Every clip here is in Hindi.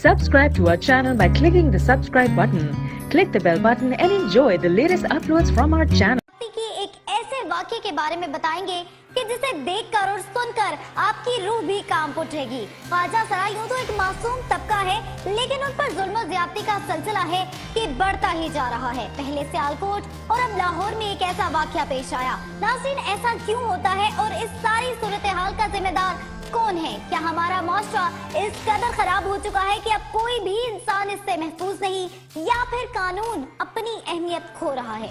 Subscribe to our channel by clicking the subscribe button. Click the bell button and enjoy the latest uploads from our channel. की एक ऐसे वाक्य के बारे में बताएंगे कि जिसे देखकर और सुनकर आपकी रूह भी कांप उठेगी। ख्वाजा सरा यूं तो एक मासूम तबका है, लेकिन उन पर जुल्म और ज्यादती का सिलसिला है कि बढ़ता ही जा रहा है। पहले सियालकोट और अब लाहौर में एक ऐसा वाक्या पेश आया। नाज़रीन, ऐसा क्यों होता है और इस सारी सूरत हाल का जिम्मेदार कौन है? क्या हमारा माशरा इस कदर खराब हो चुका है कि अब कोई भी इंसान इससे महफूज नहीं, या फिर कानून अपनी अहमियत खो रहा है?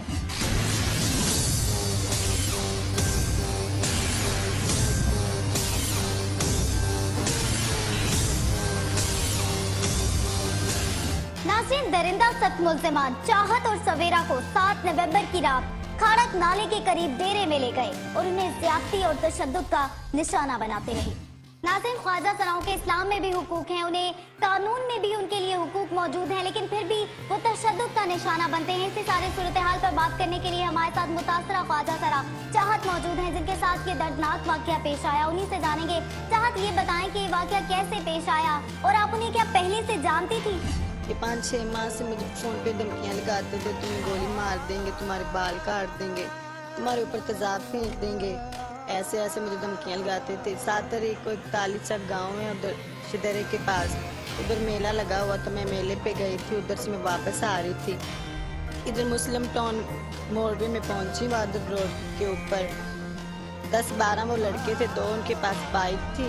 नाज़रीन, दरिंदा सख्त मुल्ज़िमान चाहत और सवेरा को 7 नवंबर की रात खाड़क नाले के करीब डेरे में ले गए और उन्हें ज्यादती और तशद्दुद का निशाना बनाते रहे। नाज़रीन, ख्वाजा सराओं के इस्लाम में भी हुकूक हैं, उन्हें कानून में भी उनके लिए हुकूक मौजूद हैं, लेकिन फिर भी वो तशद्दुद का निशाना बनते हैं। इसी सारे सूरत हाल पर बात करने के लिए हमारे साथ मुतासरा ख्वाजा सरा चाहत मौजूद हैं, जिनके साथ ये दर्दनाक वाकया पेश आया। उन्हीं से जानेंगे। चाहत, ये बताएं कि ये वाकया कैसे पेश आया और आप उन्हें क्या पहले से जानती थी? ये 5-6 माह से मुझे फ़ोन पे धमकियाँ लगाते थे, तुम्हें गोली मार देंगे, तुम्हारे बाल काट देंगे, तुम्हारे ऊपर तेजाब फेंक देंगे, ऐसे ऐसे मुझे धमकियाँ लगाते थे। 7 तारीख को एक तालीचक गाँव है उधर शिदरे के पास, उधर मेला लगा हुआ तो मैं मेले पे गई थी, उधर से मैं वापस आ रही थी। इधर मुस्लिम टाउन मोरबी में पहुँची, वादर रोड के ऊपर 10-12 वो लड़के थे, 2 उनके पास बाइक थी,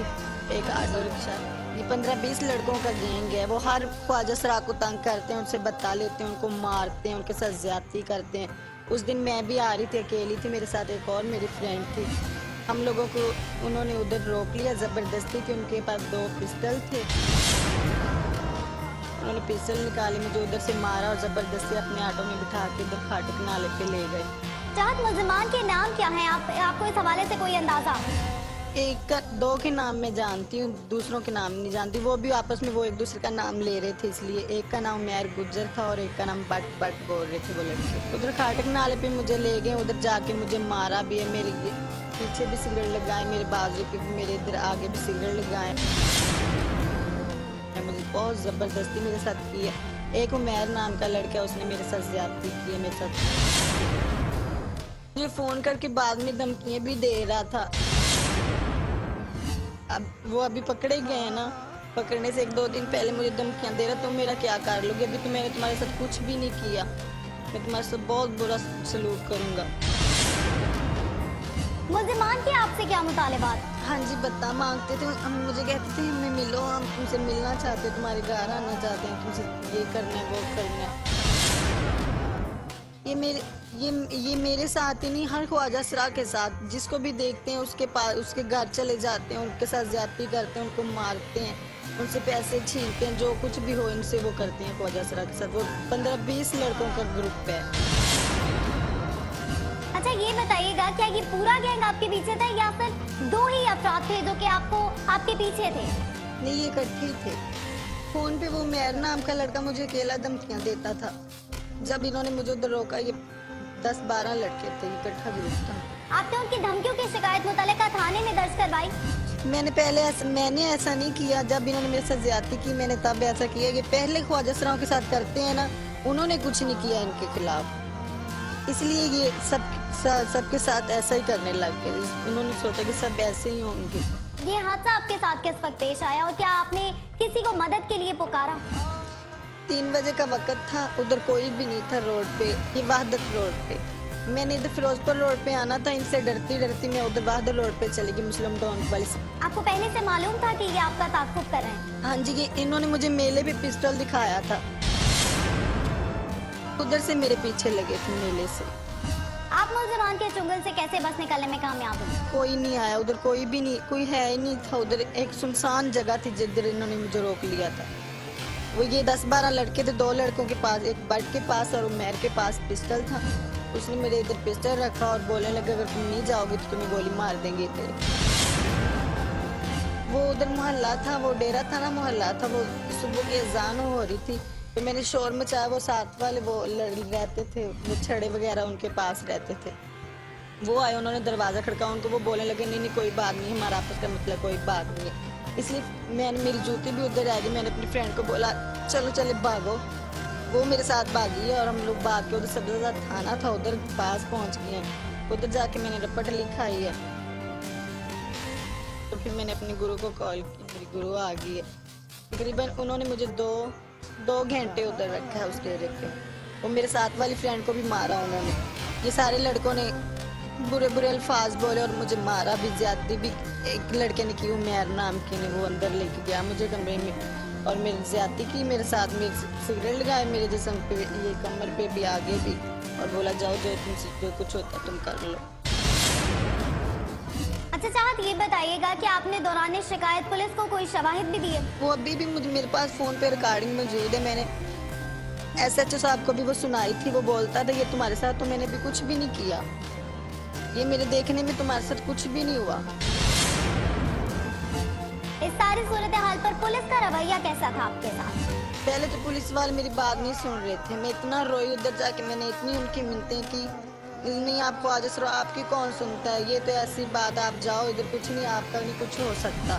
एक ऑटो रिक्शा। ये 15-20 लड़कों का गैंग है। वो हर ख्वाजा सरा को तंग करते हैं, उनसे बता लेते हैं, उनको मारते हैं, उनके साथ ज्यादती करते हैं। उस दिन मैं भी आ रही थी, अकेली थी, मेरे साथ एक और मेरी फ्रेंड थी। हम लोगों को उन्होंने उधर रोक लिया ज़बरदस्ती कि उनके पास 2 पिस्टल थे। उन्होंने पिस्टल निकाले, मुझे उधर से मारा और ज़बरदस्ती अपने ऑटो में बिठा के इधर फाटक नाले पे ले गए। चाहत, मुल्ज़िमान के नाम क्या हैं? आपको इस हवाले से कोई अंदाजा? एक का 2 के नाम मैं जानती हूँ, दूसरों के नाम नहीं जानती। वो भी आपस में वो एक दूसरे का नाम ले रहे थे, इसलिए एक का नाम मैर गुज्जर था और एक का नाम बट बोल रहे थे वो लड़के। उधर खाटक नाले पे मुझे ले गए, उधर जाके मुझे मारा भी है, मेरे पीछे भी सिगरेट लगाए, मेरे बाजू पे भी, मेरे इधर आगे भी सिगरेट लगाए, मुझे बहुत ज़बरदस्ती मेरे साथ की है। एक उमैर नाम का लड़का, उसने मेरे साथ ज्यादती की है, मेरे साथ मुझे फ़ोन करके बाद में धमकियाँ भी दे रहा था। अब वो अभी पकड़े गए हैं ना, पकड़ने से 1-2 दिन पहले मुझे धमकियाँ दे रहा, तुम मेरा क्या कर लोगे? अभी तो मैंने तुम्हारे साथ कुछ भी नहीं किया, मैं तुम्हारे साथ बहुत बुरा सलूक करूँगा। मुल्ज़िमान के आपसे क्या मुतालिबात? हाँ जी, बता मांगते थे, हम मुझे कहते थे हमें मिलो, हम तुमसे मिलना चाहते, तुम्हारे घर आना चाहते हैं, तुमसे ये करना है वो करना है। ये मेरे साथ ही नहीं, हर ख्वाजा सरा के साथ, जिसको भी देखते हैं उसके पास उसके घर चले जाते हैं, उनके साथ ज्यादती करते हैं, उनको मारते हैं, उनसे पैसे छीनते हैं, जो कुछ भी हो इनसे वो करते हैं ख्वाजा सरा के साथ। वो 15-20 लड़कों का ग्रुप है। अच्छा, ये बताइएगा, क्या ये पूरा गैंग आपके पीछे था या फिर 2 ही अफराद थे जो कि आपके पीछे थे? नहीं, ये इकट्ठे थे। फोन पे वो मेहर नाम का लड़का मुझे अकेला धमकियाँ देता था। जब इन्होंने मुझे उधर रोका, ये 10-12 लड़के थे, इकट्ठा ग्रुप था। आपने उनकी धमकियों की शिकायत मुतल्लिका थाने में दर्ज करवाई? मैंने ऐसा नहीं किया। जब इन्होंने मेरे साथ ज्यादती की, मैंने तब ऐसा किया। ये पहले ख्वाजा सराओं के साथ करते हैं ना, उन्होंने कुछ नहीं किया इनके खिलाफ, इसलिए ये सबके साथ ऐसा ही करने लग गए। उन्होंने सोचा कि सब ऐसे ही होंगे। ये हादसा आपके साथ किस वक्त पेश आया और क्या आपने किसी को मदद के लिए पुकारा? 3 बजे का वक्त था, उधर कोई भी नहीं था रोड पे, ये वहदत रोड पे। मैंने इधर फिरोजपुर रोड पे आना था, इनसे डरती डरती मैं उधर वहदत रोड पे चली गई, मुस्लिम टाउन वाली से। आपको पहले से मालूम था कि ये आपका ताक़ुब कर रहे हैं? हाँ जी, ये इन्होंने मुझे मेले पे पिस्टल दिखाया था, उधर से मेरे पीछे लगे थे मेले से। आप मुल्ज़िमान के चुंगल से कैसे बस निकलने में कामयाब हुए? कोई नहीं आया उधर, कोई भी नहीं, कोई है ही नहीं था उधर। एक सुनसान जगह थी जिधर इन्होंने मुझे रोक लिया था। वो ये 10-12 लड़के थे, 2 लड़कों के पास, एक बट के पास और उमैर के पास पिस्टल था। उसने मेरे इधर पिस्टल रखा और बोलने लगा अगर तुम नहीं जाओगे तो तुम्हें गोली मार देंगे तेरे। वो उधर मोहल्ला था, वो डेरा था ना मोहल्ला था, वो सुबह की अजान हो रही थी तो मैंने शोर मचाया। वो साथ वाले वो रहते थे, वो छड़े वगैरह उनके पास रहते थे, वो आए, उन्होंने दरवाज़ा खड़का, उनको वो बोलने लगे नहीं नहीं कोई बात नहीं, हमारा आपस का मतलब कोई बात नहीं है। इसलिए मैंने, मेरी जूती भी उधर आ गई, मैंने अपनी फ्रेंड को बोला चलो चले भागो, वो मेरे साथ भागी है और हम लोग भाग के उधर सब्जा थाना था उधर पास पहुंच गए हैं। उधर जाके मैंने रपट लिखाई है। तो फिर मैंने अपने गुरु को कॉल की, मेरी गुरु आ गई है। तकरीबन उन्होंने मुझे दो घंटे उधर रखा है उस डेरे पे। वो मेरे साथ वाली फ्रेंड को भी मारा उन्होंने। ये सारे लड़कों ने बुरे बुरे अल्फाज बोले और मुझे मारा भी, ज्यादती भी। एक लड़के ने की, उमैर नाम के ने, वो अंदर लेके गया मुझे कमरे में और मेरी ज्यादती की मेरे साथ। मेरे सिगरेट लगाए मेरे जिस्म पे, ये कमर पे भी, आगे भी, और बोला जाओ जो तुमसे जो कुछ होता तुम कर लो। अच्छा चाहत, ये बताइएगा कि आपने दौरान शिकायत पुलिस को कोई शवाहिद भी दिए? वो अभी भी मुझे, मेरे पास फोन पे रिकॉर्डिंग मौजूद है। मैंने SHO साहब को भी वो सुनाई थी। वो बोलता था ये तुम्हारे साथ तो मैंने भी कुछ भी नहीं किया, ये मेरे देखने में तुम्हारे साथ कुछ भी नहीं हुआ। इस सारी सूरत हाल पर पुलिस का रवैया कैसा था आपके साथ? पहले तो पुलिस वाले मेरी बात नहीं सुन रहे थे। मैं इतना रोई उधर जाके, मैंने इतनी उनकी मिन्नतें की, नहीं आपको आज सर आपकी कौन सुनता है, ये तो ऐसी बात, आप जाओ इधर, कुछ नहीं आपका नहीं कुछ हो सकता,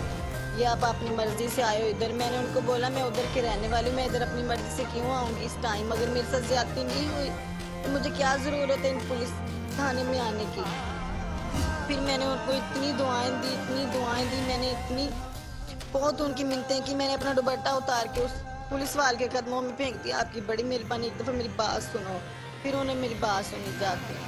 ये आप अपनी मर्जी से आए हो इधर। मैंने उनको बोला मैं उधर के रहने वाली, मैं इधर अपनी मर्जी से क्यों आऊँगी इस टाइम, अगर मेरे साथ ज्यादती नहीं हुई तो मुझे क्या ज़रूरत है इन पुलिस थाने में आने की। फिर मैंने उनको इतनी दुआएं दी, मैंने इतनी बहुत उनकी मिन्नतें की। मैंने अपना दुपट्टा उतार के उस पुलिस वाले के कदमों में फेंक दिया, आपकी बड़ी मेहरबानी, एक दफ़ा मेरी बात सुनो। फिर उन्हें मेरी बात सुनी जाके।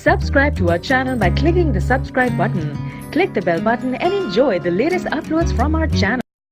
Subscribe to our channel by clicking the subscribe button. Click the bell button and enjoy the latest uploads from our channel.